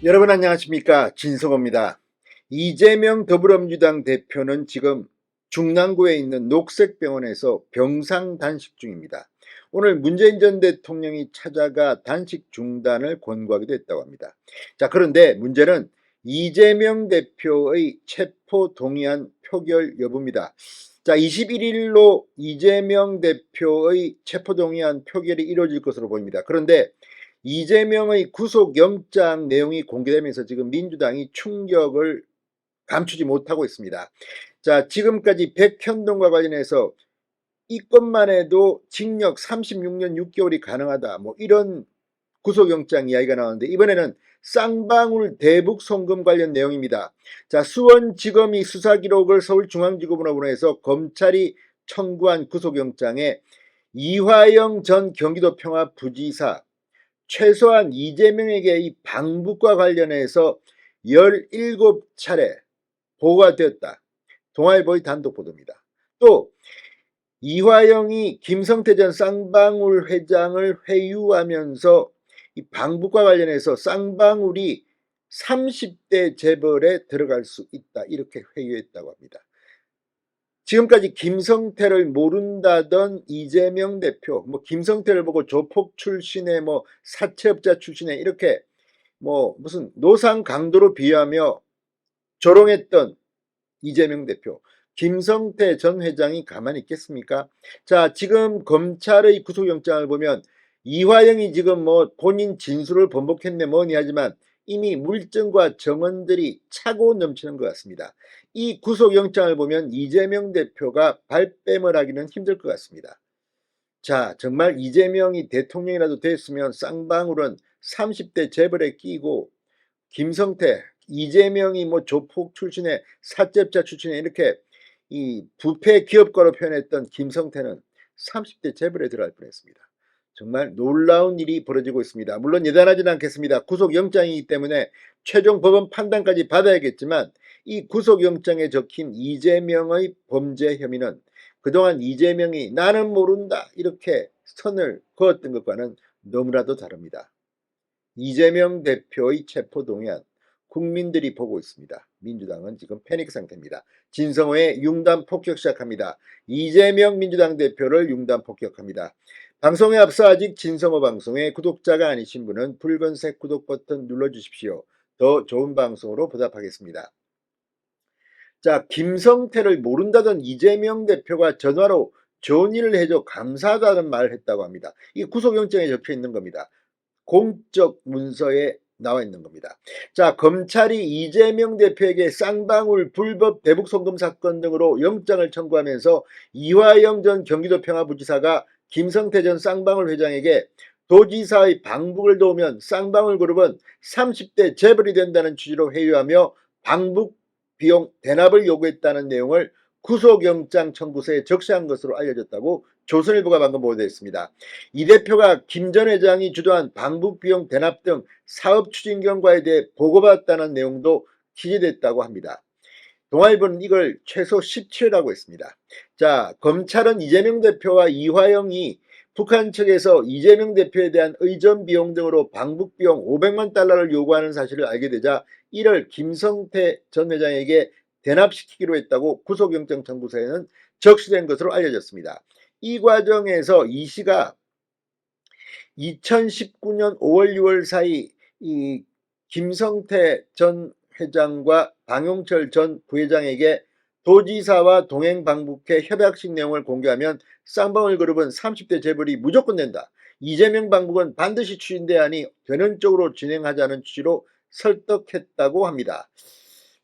여러분 안녕하십니까, 진성호입니다. 이재명 더불어민주당 대표는 지금 중랑구에 있는 녹색병원에서 병상 단식 중입니다. 오늘 문재인 전 대통령이 찾아가 단식 중단을 권고하기도 했다고 합니다. 자, 그런데 문제는 이재명 대표의 체포 동의안 표결 여부입니다. 자, 21일로 이재명 대표의 체포 동의안 표결이 이루어질 것으로 보입니다. 그런데 이재명의 구속영장 내용이 공개되면서 지금 민주당이 충격을 감추지 못하고 있습니다. 자, 지금까지 백현동과 관련해서 이 건만 해도 징역 36년 6개월이 가능하다, 뭐 이런 구속영장 이야기가 나오는데, 이번에는 쌍방울 대북 송금 관련 내용입니다. 자, 수원지검이 수사기록을 서울중앙지검으로 보내서 검찰이 청구한 구속영장에 이화영 전 경기도평화부지사, 최소한 이재명에게 이 방북과 관련해서 17차례 보고가 되었다. 동아일보의 단독 보도입니다. 또 이화영이 김성태 전 쌍방울 회장을 회유하면서 이 방북과 관련해서 쌍방울이 30대 재벌에 들어갈 수 있다, 이렇게 회유했다고 합니다. 지금까지 김성태를 모른다던 이재명 대표, 뭐 김성태를 보고 조폭 출신의 뭐 사채업자 출신의 이렇게 뭐 무슨 노상 강도로 비하며 조롱했던 이재명 대표, 김성태 전 회장이 가만히 있겠습니까? 자, 지금 검찰의 구속영장을 보면 이화영이 지금 뭐 본인 진술을 번복했네 뭐니 하지만 이미 물증과 정언들이 차고 넘치는 것 같습니다. 이 구속영장을 보면 이재명 대표가 발뺌을 하기는 힘들 것 같습니다. 자, 정말 이재명이 대통령이라도 됐으면 쌍방울은 30대 재벌에 끼고 김성태, 이재명이 뭐 조폭 출신의 사채업자 출신의 이렇게 이 부패 기업가로 표현했던 김성태는 30대 재벌에 들어갈 뻔했습니다. 정말 놀라운 일이 벌어지고 있습니다. 물론 예단하지는 않겠습니다. 구속영장이기 때문에 최종 법원 판단까지 받아야겠지만 이 구속영장에 적힌 이재명의 범죄 혐의는 그동안 이재명이 나는 모른다 이렇게 선을 그었던 것과는 너무나도 다릅니다. 이재명 대표의 체포동의안 국민들이 보고 있습니다. 민주당은 지금 패닉 상태입니다. 진성호의 융단 폭격 시작합니다. 이재명 민주당 대표를 융단 폭격합니다. 방송에 앞서 아직 진성호 방송의 구독자가 아니신 분은 붉은색 구독 버튼 눌러주십시오. 더 좋은 방송으로 보답하겠습니다. 자, 김성태를 모른다던 이재명 대표가 전화로 좋은 일을 해줘 감사하다는 말을 했다고 합니다. 이게 구속영장에 적혀 있는 겁니다. 공적 문서에 나와 있는 겁니다. 자, 검찰이 이재명 대표에게 쌍방울 불법 대북 송금 사건 등으로 영장을 청구하면서 이화영 전 경기도 평화부지사가 김성태 전 쌍방울 회장에게 도지사의 방북을 도우면 쌍방울 그룹은 30대 재벌이 된다는 취지로 회유하며 방북 비용 대납을 요구했다는 내용을 구속영장 청구서에 적시한 것으로 알려졌다고 조선일보가 방금 보도했습니다. 이 대표가 김 전 회장이 주도한 방북비용 대납 등 사업 추진 경과에 대해 보고받았다는 내용도 기재됐다고 합니다. 동아일보는 이걸 최소 17회라고 했습니다. 자, 검찰은 이재명 대표와 이화영이 북한 측에서 이재명 대표에 대한 의전 비용 등으로 방북비용 500만 달러를 요구하는 사실을 알게 되자 이를 김성태 전 회장에게 대납시키기로 했다고 구속영장 청구서에는 적시된 것으로 알려졌습니다. 이 과정에서 이 씨가 2019년 5월 6월 사이 이 김성태 전 회장과 방용철 전 부회장에게 도지사와 동행 방북해 협약식 내용을 공개하면 쌍방울 그룹은 30대 재벌이 무조건 된다. 이재명 방북은 반드시 추진돼야 하니 되는 쪽으로 진행하자는 취지로 설득했다고 합니다.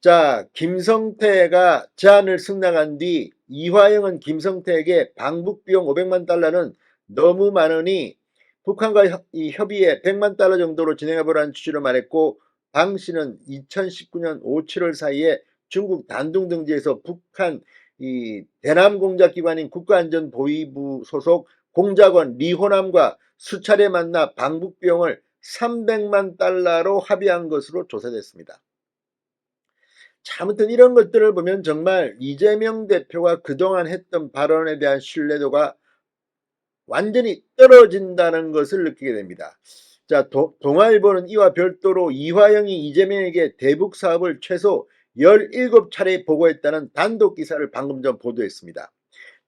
자, 김성태가 제안을 승낙한 뒤 이화영은 김성태에게 방북 비용 500만 달러는 너무 많으니 북한과 협의에 100만 달러 정도로 진행해보라는 취지로 말했고, 방 씨는 2019년 5, 7월 사이에 중국 단둥 등지에서 북한 이 대남 공작기관인 국가안전보위부 소속 공작원 리호남과 수차례 만나 방북 비용을 300만 달러로 합의한 것으로 조사됐습니다. 자, 아무튼 이런 것들을 보면 정말 이재명 대표가 그동안 했던 발언에 대한 신뢰도가 완전히 떨어진다는 것을 느끼게 됩니다. 자, 동아일보는 이와 별도로 이화영이 이재명에게 대북 사업을 최소 17차례 보고했다는 단독 기사를 방금 전 보도했습니다.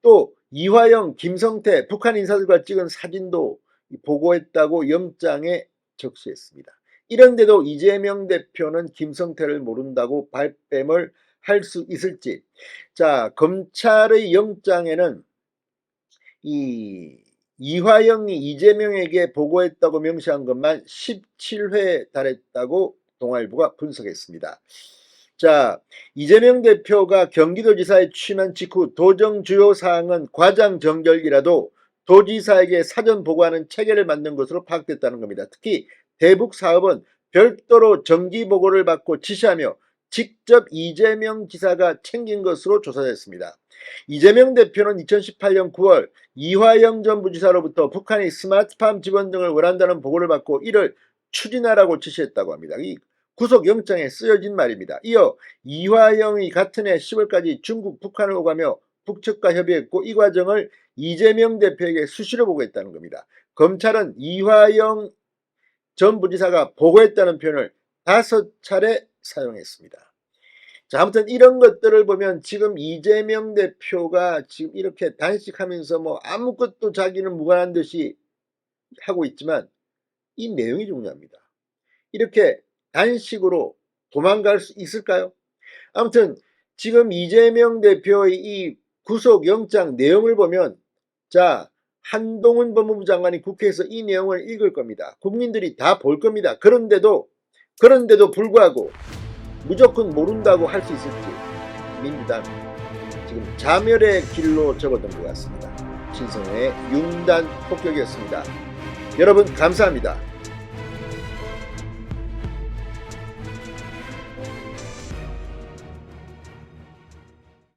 또 이화영, 김성태 북한 인사들과 찍은 사진도 보고했다고 영장에 적시했습니다. 이런데도 이재명 대표는 김성태를 모른다고 발뺌을 할 수 있을지. 자, 검찰의 영장에는 이화영이 이재명에게 보고했다고 명시한 것만 17회에 달했다고 동아일보가 분석했습니다. 자, 이재명 대표가 경기도지사에 취임한 직후 도정 주요 사항은 과장 정결이라도 도지사에게 사전 보고하는 체계를 만든 것으로 파악됐다는 겁니다. 특히 대북 사업은 별도로 정기 보고를 받고 지시하며 직접 이재명 지사가 챙긴 것으로 조사됐습니다. 이재명 대표는 2018년 9월 이화영 전 부지사로부터 북한이 스마트팜 지원 등을 원한다는 보고를 받고 이를 추진하라고 지시했다고 합니다. 이 구속영장에 쓰여진 말입니다. 이어 이화영이 같은 해 10월까지 중국 북한을 오가며 북측과 협의했고 이 과정을 이재명 대표에게 수시로 보고했다는 겁니다. 검찰은 이화영 전 부지사가 보고했다는 표현을 5차례 사용했습니다. 자, 아무튼 이런 것들을 보면 지금 이재명 대표가 지금 이렇게 단식하면서 뭐 아무것도 자기는 무관한 듯이 하고 있지만 이 내용이 중요합니다. 이렇게 단식으로 도망갈 수 있을까요? 아무튼 지금 이재명 대표의 이 구속영장 내용을 보면, 자, 한동훈 법무부 장관이 국회에서 이 내용을 읽을 겁니다. 국민들이 다 볼 겁니다. 그런데도 불구하고 무조건 모른다고 할 수 있을지 민주당 지금 자멸의 길로 접어든 것 같습니다. 신성호의 융단 폭격이었습니다. 여러분 감사합니다.